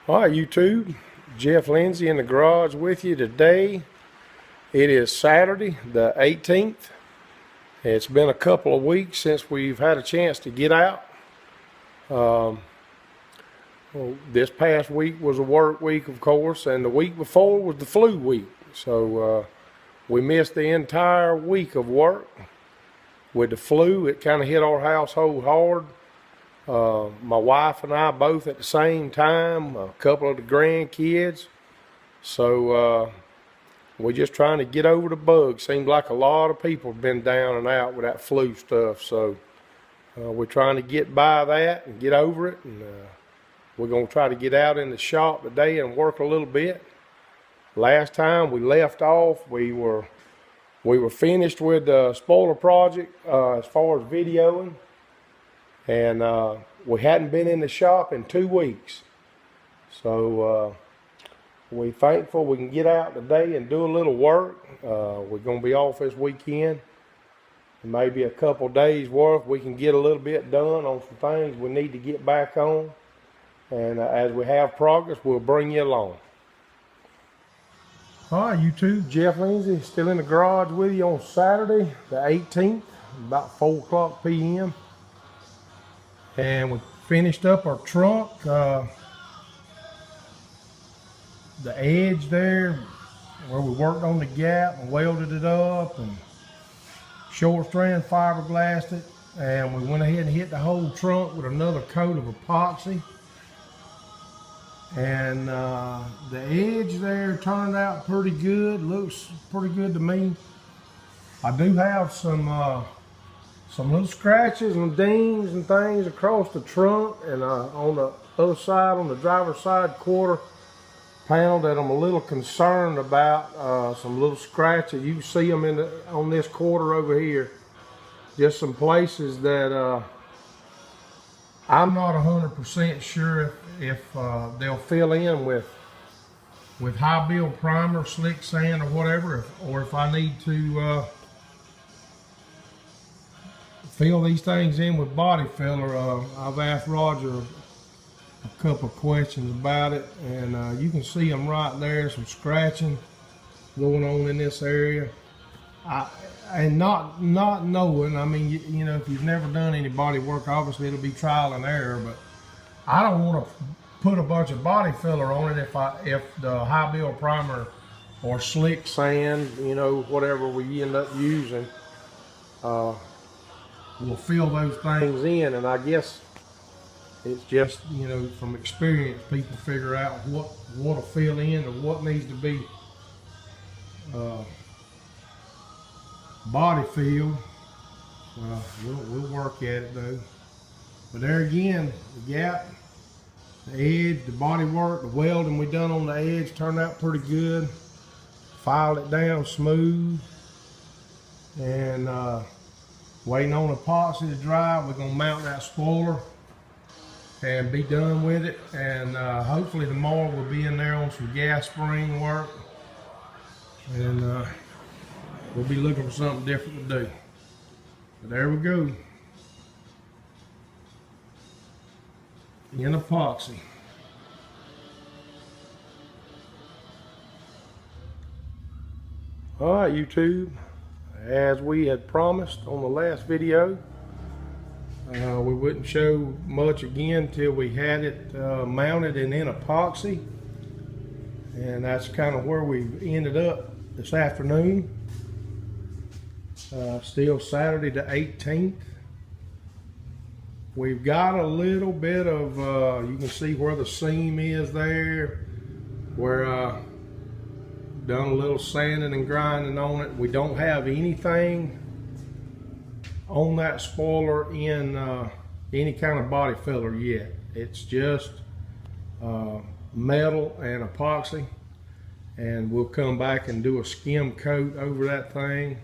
All right, YouTube, Jeff Lindsay in the garage with you today. It is Saturday the 18th. It's been a couple of weeks since we've had a chance to get out. Well, this past week was a work week, of course, and the week before was the flu week. So we missed the entire week of work. With the flu, it kind of hit our household hard. My wife and I both at the same time, a couple of the grandkids. So we're just trying to get over the bug. Seems like a lot of people have been down and out with that flu stuff. So we're trying to get by that and get over it. And we're going to try to get out in the shop today and work a little bit. Last time we left off, we were finished with the spoiler project as far as videoing. And we hadn't been in the shop in 2 weeks. So we're thankful we can get out today and do a little work. We're going to be off this weekend. Maybe a couple days worth we can get a little bit done on some things we need to get back on. And as we have progress, we'll bring you along. All right, YouTube, Jeff Lindsay still in the garage with you on Saturday the 18th, about 4:00 p.m. And we finished up our trunk. The edge there where we worked on the gap and welded it up and short strand fiberglassed it, and we went ahead and hit the whole trunk with another coat of epoxy. And the edge there turned out pretty good. Looks pretty good to me. I do have some little scratches and dings and things across the trunk, and on the other side, on the driver's side quarter panel, that I'm a little concerned about. Some little scratches. You can see them on this quarter over here. Just some places that I'm not 100% sure if they'll fill in with high build primer, slick sand, or whatever, or if I need to fill these things in with body filler. I've asked Roger a couple of questions about it, and you can see them right there, some scratching going on in this area. And not knowing, I mean, you know, if you've never done any body work, obviously it'll be trial and error, but I don't want to put a bunch of body filler on it if the high build primer or slick sand, you know, whatever we end up using, will fill those things in. And I guess it's just, you know, from experience, people figure out what'll fill in or what needs to be body filled. We'll work at it though. But there again, the gap, the edge, the body work, the welding we done on the edge turned out pretty good. Filed it down smooth, and waiting on epoxy to dry. We're gonna mount that spoiler and be done with it. And hopefully tomorrow we'll be in there on some gas spring work, and we'll be looking for something different to do. But there we go. In epoxy. All right, YouTube. As we had promised on the last video, we wouldn't show much again till we had it mounted and in epoxy. And that's kind of where we ended up this afternoon. Still Saturday the 18th. We've got a little bit of, you can see where the seam is there, where done a little sanding and grinding on it. We don't have anything on that spoiler in any kind of body filler yet. It's just metal and epoxy, and we'll come back and do a skim coat over that thing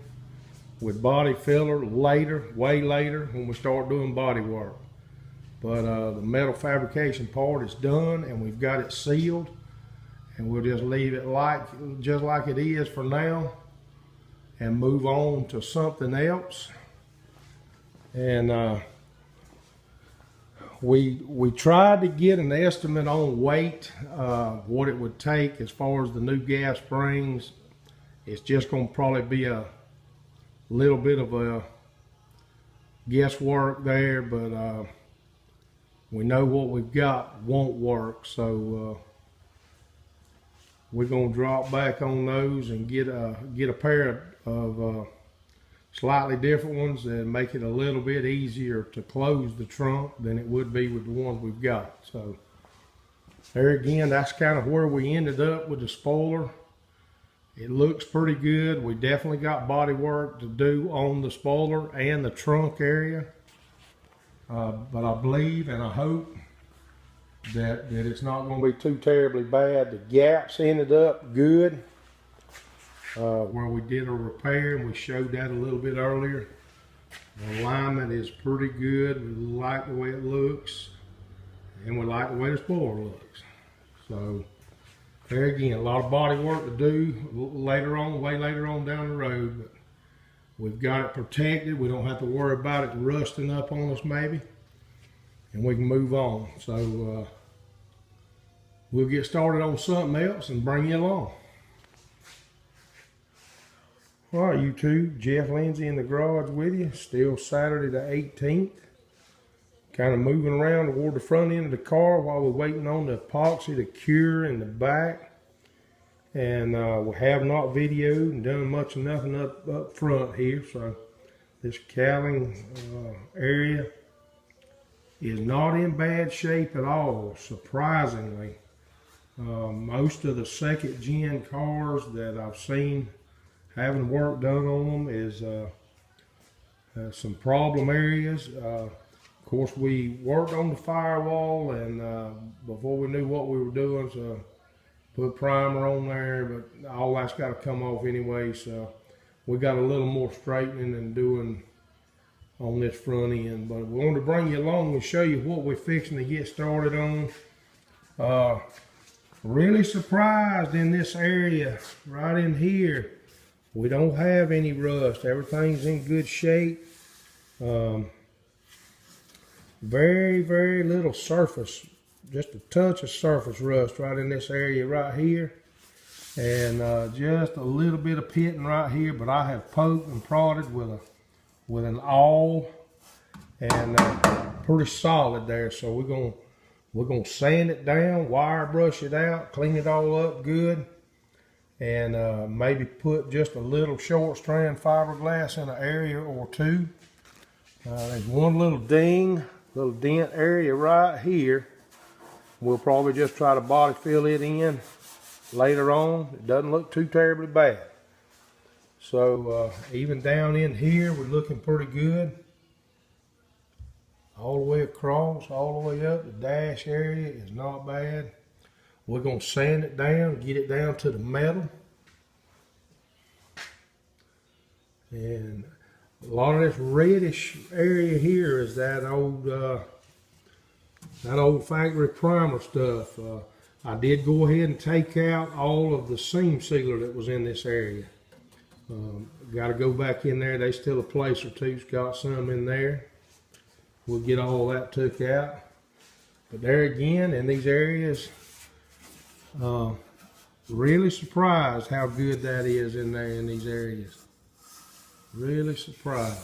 with body filler later, way later, when we start doing body work. But the metal fabrication part is done, and we've got it sealed, and we'll just leave it just like it is for now and move on to something else. And We tried to get an estimate on weight, what it would take as far as the new gas springs. It's just going to probably be a little bit of a guesswork there, but we know what we've got won't work, so we're going to drop back on those and get a pair of slightly different ones and make it a little bit easier to close the trunk than it would be with the ones we've got. So there again, that's kind of where we ended up with the spoiler. It looks pretty good. We definitely got body work to do on the spoiler and the trunk area. But I believe and I hope that it's not going to be too terribly bad. The gaps ended up good where we did a repair, and we showed that a little bit earlier. The alignment is pretty good. We like the way it looks, and we like the way the spoiler looks. So there again, a lot of body work to do later on, way later on down the road, but we've got it protected. We don't have to worry about it rusting up on us maybe, and we can move on. So we'll get started on something else and bring you along. All right, YouTube, Jeff Lindsay in the garage with you. Still Saturday the 18th. Kind of moving around toward the front end of the car while we're waiting on the epoxy to cure in the back. And we have not videoed and done much of nothing up front here. So this cowling area is not in bad shape at all, surprisingly. Most of the second gen cars that I've seen having work done on them is some problem areas. Of course, we worked on the firewall, and before we knew what we were doing, so put primer on there, but all that's got to come off anyway. So we got a little more straightening and doing on this front end. But we wanted to bring you along and show you what we're fixing to get started on. Really surprised in this area right in here. We don't have any rust. Everything's in good shape. Very, very little surface, just a touch of surface rust right in this area right here. And just a little bit of pitting right here, but I have poked and prodded with an awl, and pretty solid there. So we're gonna sand it down, wire brush it out, clean it all up good, and maybe put just a little short strand fiberglass in an area or two. There's one little dent area right here. We'll probably just try to body fill it in later on. It doesn't look too terribly bad. So even down in here, we're looking pretty good. All the way across, all the way up, the dash area is not bad. We're going to sand it down, get it down to the metal. And a lot of this reddish area here is that old factory primer stuff. I did go ahead and take out all of the seam sealer that was in this area. Got to go back in there. There's still a place or two's got some in there. We'll get all that took out. But there again, in these areas, really surprised how good that is in there in these areas. Really surprised.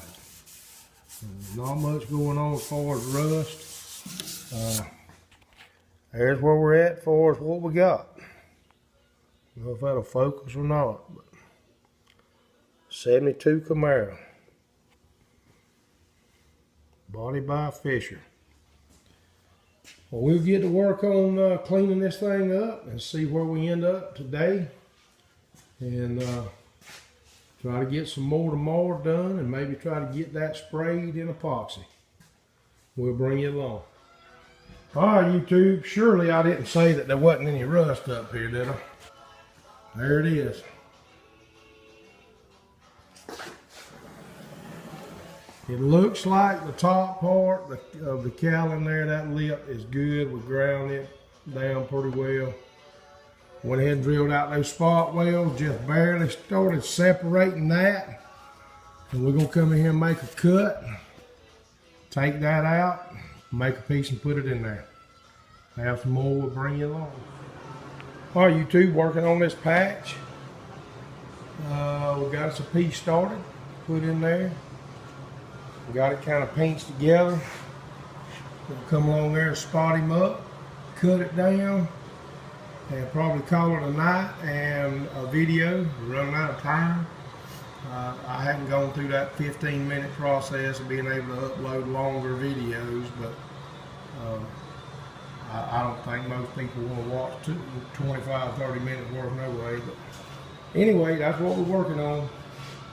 Not much going on as far as rust. There's where we're at as far as what we got. I don't know if that'll focus or not. But 72 Camaro. Body by Fisher. Well, we'll get to work on cleaning this thing up and see where we end up today. And try to get some more tomorrow done, and maybe try to get that sprayed in epoxy. We'll bring you along. All right, YouTube, surely I didn't say that there wasn't any rust up here, did I? There it is. It looks like the top part of the cowling there, that lip is good. We ground it down pretty well. Went ahead and drilled out those spot welds, just barely started separating that. And we're gonna come in here and make a cut. Take that out, make a piece and put it in there. Have some more, we'll bring you along. All right, you two working on this patch. We got us a piece started, put in there. We got it kind of pinched together. We'll come along there and spot him up, cut it down, and probably call it a night and a video. We're running out of time. I hadn't gone through that 15-minute process of being able to upload longer videos, but I don't think most people want to watch 25, 30 minutes worth no way. But anyway, that's what we're working on.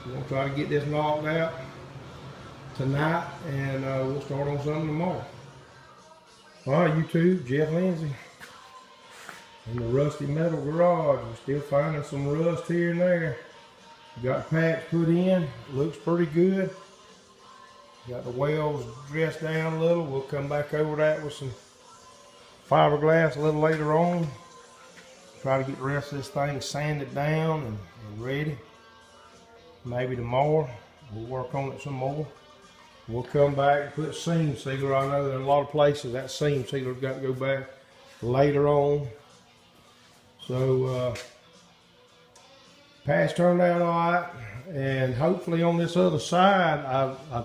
We're going to try to get this knocked out tonight, and we'll start on something tomorrow. All right, you two, Jeff Lindsay, in the Rusty Metal Garage. We're still finding some rust here and there. Got the patch put in, looks pretty good. Got the welds dressed down a little. We'll come back over that with some fiberglass a little later on. Try to get the rest of this thing sanded down and ready. Maybe tomorrow we'll work on it some more. We'll come back and put seam sealer. I know that in a lot of places that seam sealer's got to go back later on. So patch turned out all right, and hopefully on this other side, I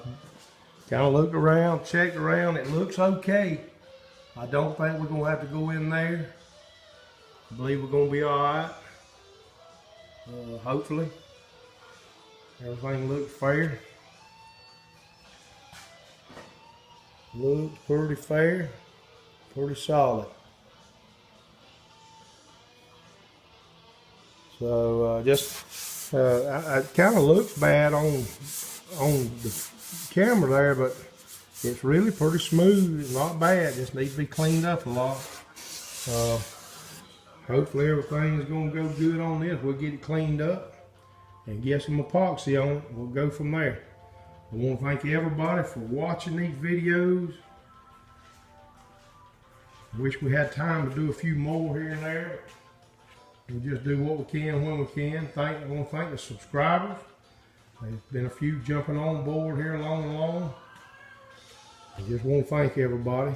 kind of looked around, checked around. It looks okay. I don't think we're gonna have to go in there. I believe we're gonna be all right. Hopefully, everything looks fair. Looks pretty fair, pretty solid. So it kind of looks bad on the camera there, but it's really pretty smooth. It's not bad. Just needs to be cleaned up a lot. Hopefully everything is going to go good on this. We'll get it cleaned up and get some epoxy on it. We'll go from there. I want to thank everybody for watching these videos. I wish we had time to do a few more here and there. We'll just do what we can when we can. I want to thank the subscribers. There's been a few jumping on board here along. I just want to thank everybody.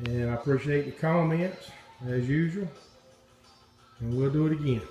And I appreciate the comments as usual. And we'll do it again.